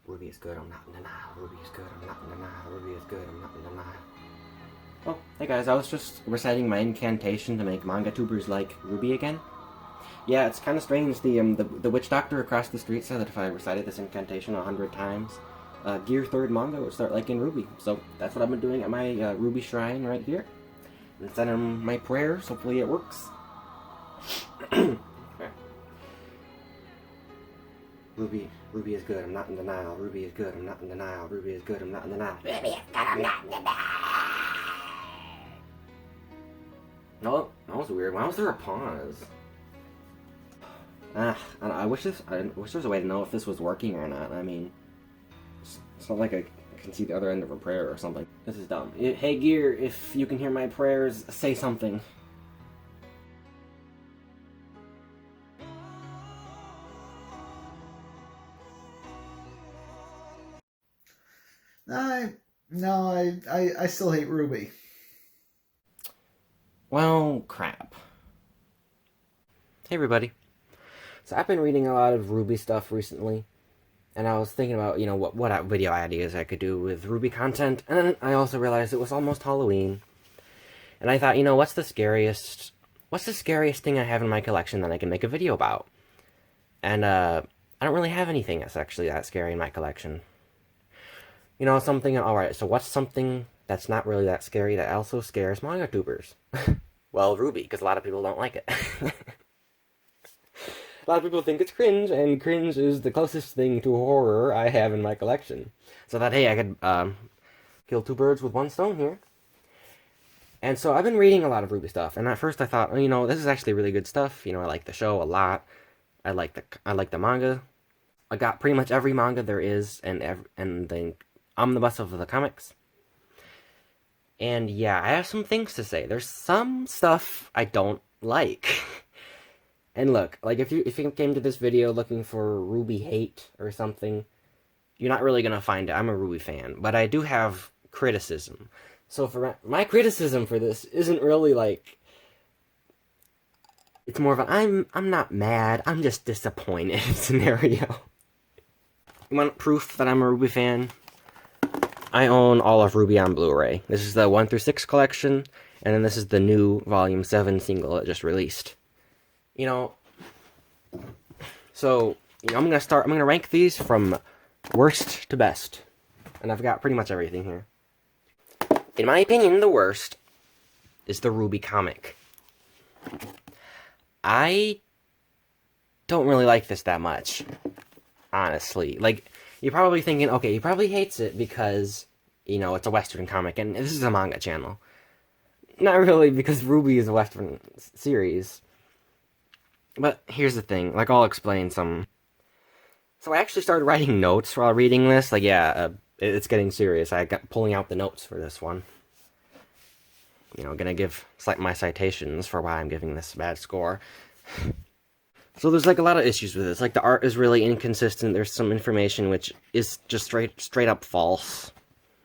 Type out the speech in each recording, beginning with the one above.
RWBY is good, I'm not in denial. RWBY is good, I'm not in denial. RWBY is good, I'm not in denial. Oh, hey guys, I was just reciting my incantation to make manga tubers like RWBY again. Yeah, it's kind of strange. The witch doctor across the street said that if I recited this incantation 100 times, Gear 3rd manga would start liking RWBY. So that's what I've been doing at my RWBY shrine right here. And sending my prayers. Hopefully it works. RWBY is good, I'm not in denial. RWBY is good, I'm not in denial. RWBY is good, I'm not in denial. RWBY is good, I'm not in denial. No, that was weird. Why was there a pause? I wish there was a way to know if this was working or not. I mean, it's not like I can see the other end of a prayer or something. This is dumb. Hey Gear, if you can hear my prayers, say something. I still hate RWBY. Well, crap. Hey everybody. So I've been reading a lot of RWBY stuff recently, and I was thinking about, you know, what video ideas I could do with RWBY content, and then I also realized it was almost Halloween. And I thought, you know, what's the scariest thing I have in my collection that I can make a video about? And I don't really have anything that's actually that scary in my collection. You know, alright, so what's something that's not really that scary that also scares manga tubers? Well, RWBY, because a lot of people don't like it. A lot of people think it's cringe, and cringe is the closest thing to horror I have in my collection. So I thought, hey, I could kill two birds with one stone here. And so I've been reading a lot of RWBY stuff, and at first I thought, oh, you know, this is actually really good stuff. You know, I like the show a lot. I like the manga. I got pretty much every manga there is, and the omnibus of the comics. And yeah, I have some things to say. There's some stuff I don't like. And look, like if you came to this video looking for RWBY hate or something, you're not really gonna find it. I'm a RWBY fan, but I do have criticism. So for my criticism for this isn't really like, it's more of an I'm not mad, I'm just disappointed scenario. You want proof that I'm a RWBY fan? I own all of RWBY on Blu-ray. This is the 1-6 collection, and then this is the new Volume 7 single it just released. You know, so, you know, I'm gonna rank these from worst to best. And I've got pretty much everything here. In my opinion, the worst is the RWBY comic. I don't really like this that much, honestly. Like, you're probably thinking, okay, he probably hates it because, you know, it's a Western comic, and this is a manga channel. Not really, because RWBY is a Western series. But here's the thing, like, I'll explain some. So I actually started writing notes while reading this. Like, yeah, it's getting serious. I got pulling out the notes for this one. You know, gonna give my citations for why I'm giving this a bad score. So there's, like, a lot of issues with this. Like, the art is really inconsistent. There's some information which is just straight up false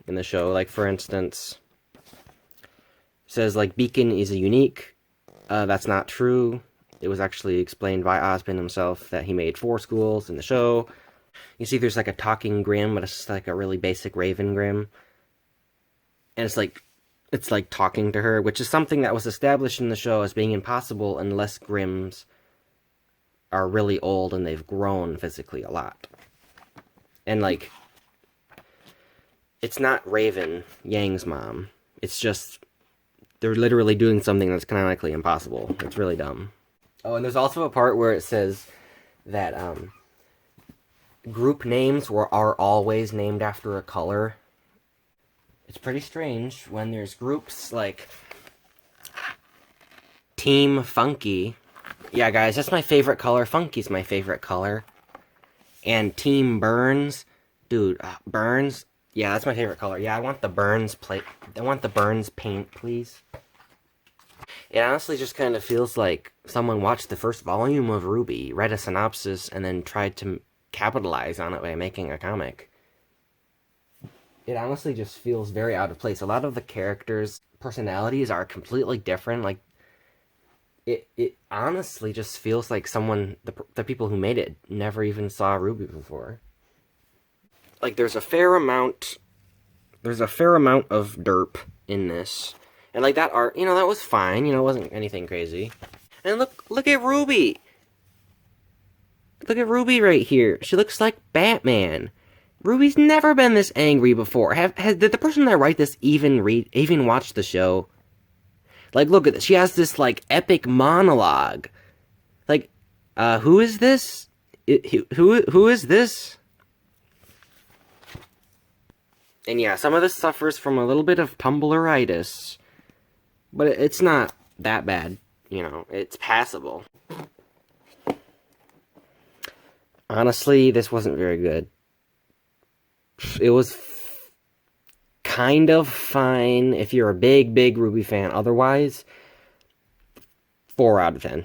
in the show. Like, for instance, it says, like, Beacon is a unique. That's not true. It was actually explained by Osmond himself that he made 4 schools in the show. You see there's like a talking Grimm, but it's like a really basic Raven Grimm. And it's like talking to her, which is something that was established in the show as being impossible unless Grimms are really old and they've grown physically a lot. And like, it's not Raven, Yang's mom. It's just, they're literally doing something that's canonically impossible. It's really dumb. Oh, and there's also a part where it says that group names are always named after a color. It's pretty strange when there's groups like Team Funky. Yeah, guys, that's my favorite color. Funky's my favorite color. And Team Burns. Dude, Burns. Yeah, that's my favorite color. Yeah, I want the Burns paint, please. It honestly just kind of feels like someone watched the first volume of RWBY, read a synopsis, and then tried to capitalize on it by making a comic. It honestly just feels very out of place. A lot of the characters' personalities are completely different. Like, it honestly just feels like the people who made it never even saw RWBY before. like, there's a fair amount of derp in this. And, like, that art, that was fine. It wasn't anything crazy. And look at RWBY! Look at RWBY right here. She looks like Batman. RWBY's never been this angry before. Did the person that wrote this even watch the show? Like, look at this. She has this, like, epic monologue. Like, who is this? Who is this? And yeah, some of this suffers from a little bit of tumbleritis. But it's not that bad. It's passable. Honestly, this wasn't very good. It was kind of fine if you're a big RWBY fan. Otherwise, 4 out of 10.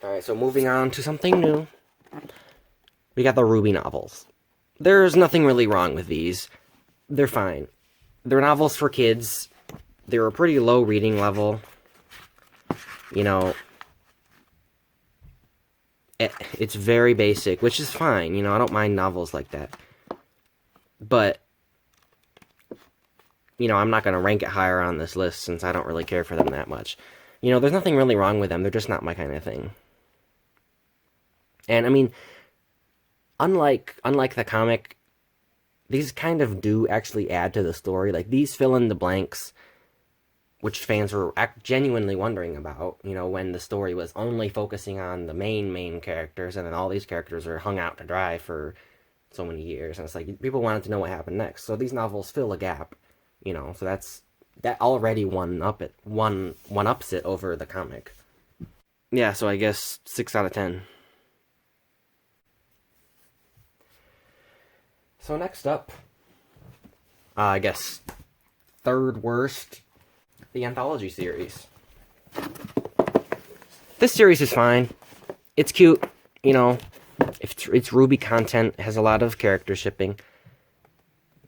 Alright, so moving on to something new. We got the RWBY novels. There's nothing really wrong with these. They're fine. They're novels for kids. They're a pretty low reading level. It's very basic, which is fine. I don't mind novels like that. But, I'm not going to rank it higher on this list since I don't really care for them that much. There's nothing really wrong with them. They're just not my kind of thing. And, I mean, unlike the comic, these kind of do actually add to the story. Like, these fill in the blanks, which fans were genuinely wondering about, when the story was only focusing on the main characters, and then all these characters are hung out to dry for so many years, and it's like, people wanted to know what happened next, so these novels fill a gap, so that already one-ups it over the comic. Yeah, so I guess 6 out of 10. So next up, I guess, third worst, the Anthology series. This series is fine. It's cute, It's RWBY content, has a lot of character shipping.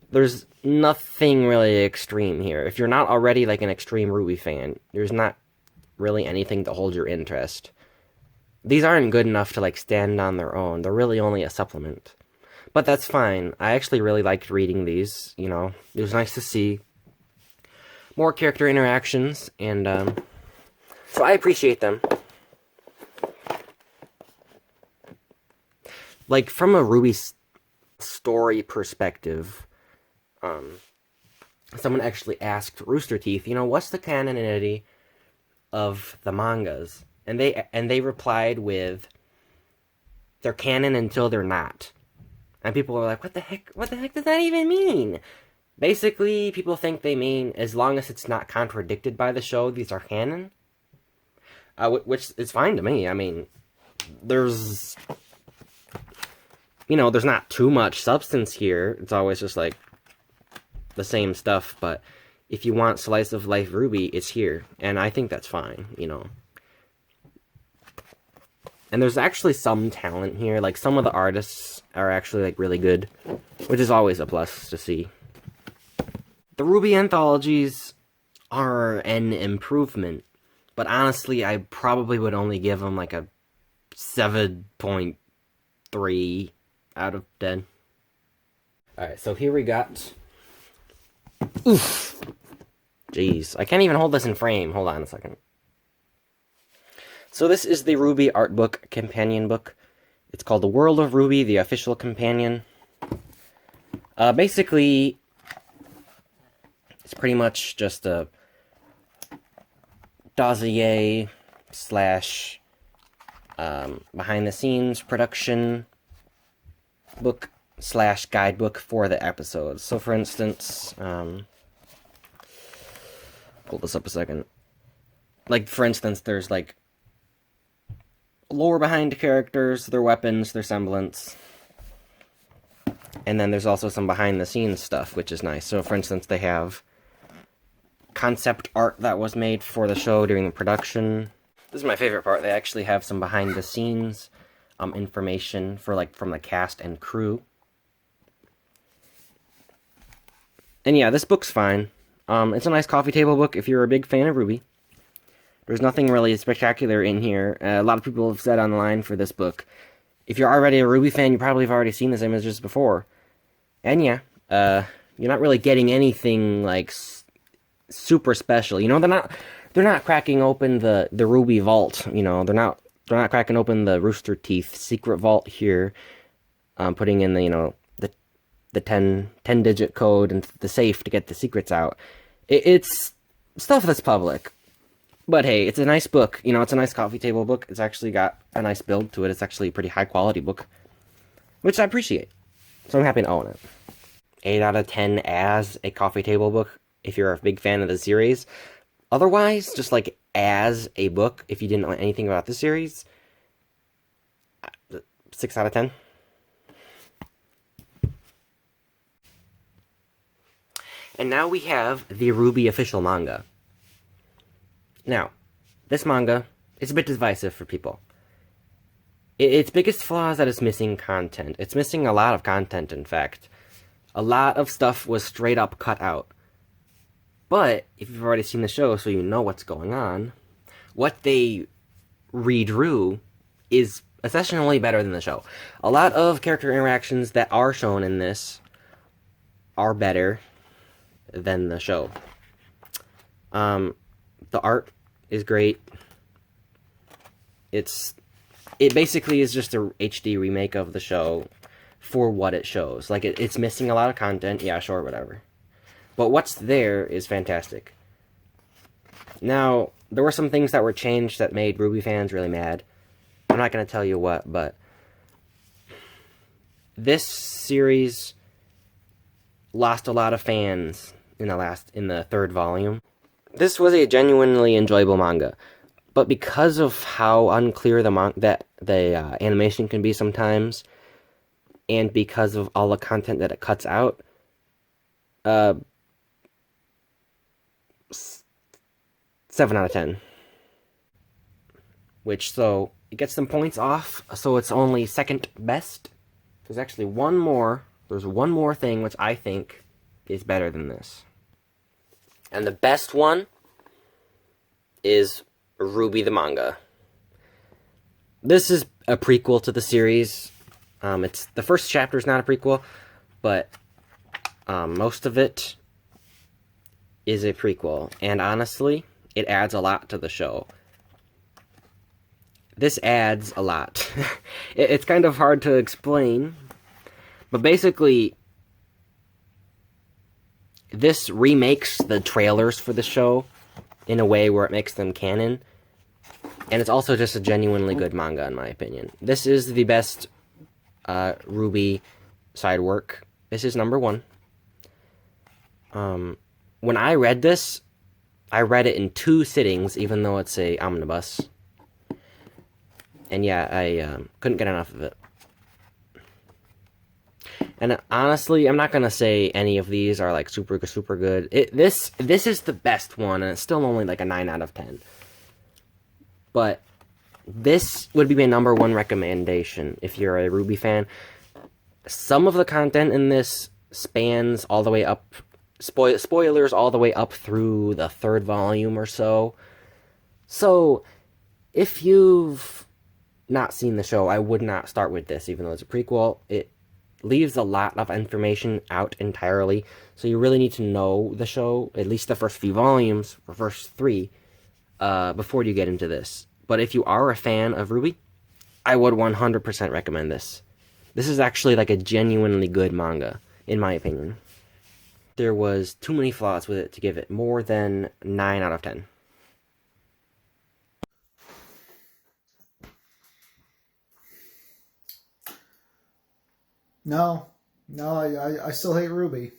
There's nothing really extreme here. If you're not already like an extreme RWBY fan, there's not really anything to hold your interest. These aren't good enough to like stand on their own. They're really only a supplement. But that's fine. I actually really liked reading these, It was nice to see more character interactions, and so I appreciate them. Like, from a RWBY story perspective, someone actually asked Rooster Teeth, what's the canonity of the mangas? And they replied with, they're canon until they're not. And people were like, what the heck does that even mean? Basically, people think they mean as long as it's not contradicted by the show, these are canon. Which is fine to me. I mean, there's not too much substance here. It's always just like the same stuff. But if you want slice of life RWBY, it's here. And I think that's fine, And there's actually some talent here. Like, some of the artists are actually, like, really good. Which is always a plus to see. The RWBY anthologies are an improvement. But honestly, I probably would only give them, like, a 7.3 out of 10. Alright, so here we got... Oof! Jeez, I can't even hold this in frame. Hold on a second. So this is the RWBY art book, companion book. It's called The World of RWBY, the official companion. Basically, it's pretty much just a dossier / behind-the-scenes production book / guidebook for the episodes. So, for instance, pull this up a second. Like, for instance, there's, like, lore behind the characters, their weapons, their semblance. And then there's also some behind-the-scenes stuff, which is nice. So, for instance, they have concept art that was made for the show during the production. This is my favorite part. They actually have some behind-the-scenes information for, like, from the cast and crew. And yeah, this book's fine. It's a nice coffee table book if you're a big fan of RWBY. There's nothing really spectacular in here. A lot of people have said online for this book, If you're already a RWBY fan, you probably have already seen these images before. And yeah, you're not really getting anything like super special. You know, they're not cracking open the RWBY vault. You know, they're not cracking open the Rooster Teeth secret vault here. Putting in the the 10 digit code and the safe to get the secrets out. It's stuff that's public. But hey, it's a nice book. You know, it's a nice coffee table book. It's actually got a nice build to it. It's actually a pretty high quality book, which I appreciate. So I'm happy to own it. 8 out of 10 as a coffee table book if you're a big fan of the series. Otherwise, just like as a book, if you didn't know anything about the series, 6 out of 10. And now we have the RWBY official manga. Now, this manga is a bit divisive for people. Its biggest flaw is that it's missing content. It's missing a lot of content, in fact. A lot of stuff was straight up cut out. But, if you've already seen the show so you know what's going on, what they redrew is essentially better than the show. A lot of character interactions that are shown in this are better than the show. The art is great. It basically is just a HD remake of the show for what it shows. Like, it's missing a lot of content. Yeah, sure, whatever. But what's there is fantastic. Now, there were some things that were changed that made RWBY fans really mad. I'm not going to tell you what, but this series lost a lot of fans in the third volume. This was a genuinely enjoyable manga, but because of how unclear the animation can be sometimes, and because of all the content that it cuts out, 7 out of 10. So it gets some points off, so it's only second best. There's actually one more thing which I think is better than this. And the best one is RWBY the manga. This is a prequel to the series. It's the first chapter is not a prequel, but most of it is a prequel. And honestly, it adds a lot to the show. This adds a lot. It's kind of hard to explain, but basically, this remakes the trailers for the show in a way where it makes them canon. And it's also just a genuinely good manga, in my opinion. This is the best RWBY side work. This is number 1. When I read this, I read it in 2 sittings, even though it's a omnibus. And yeah, I couldn't get enough of it. And honestly, I'm not gonna say any of these are like super good. This is the best one, and it's still only like a 9 out of 10. But this would be my number 1 recommendation if you're a RWBY fan. Some of the content in this spans all the way up, spoilers all the way up through the 3rd volume or so. So, if you've not seen the show, I would not start with this, even though it's a prequel. It leaves a lot of information out entirely, so you really need to know the show, at least the first few volumes, or first 3, before you get into this. But if you are a fan of RWBY, I would 100% recommend this. This is actually like a genuinely good manga, in my opinion. There was too many flaws with it to give it more than 9 out of 10. No, I still hate RWBY.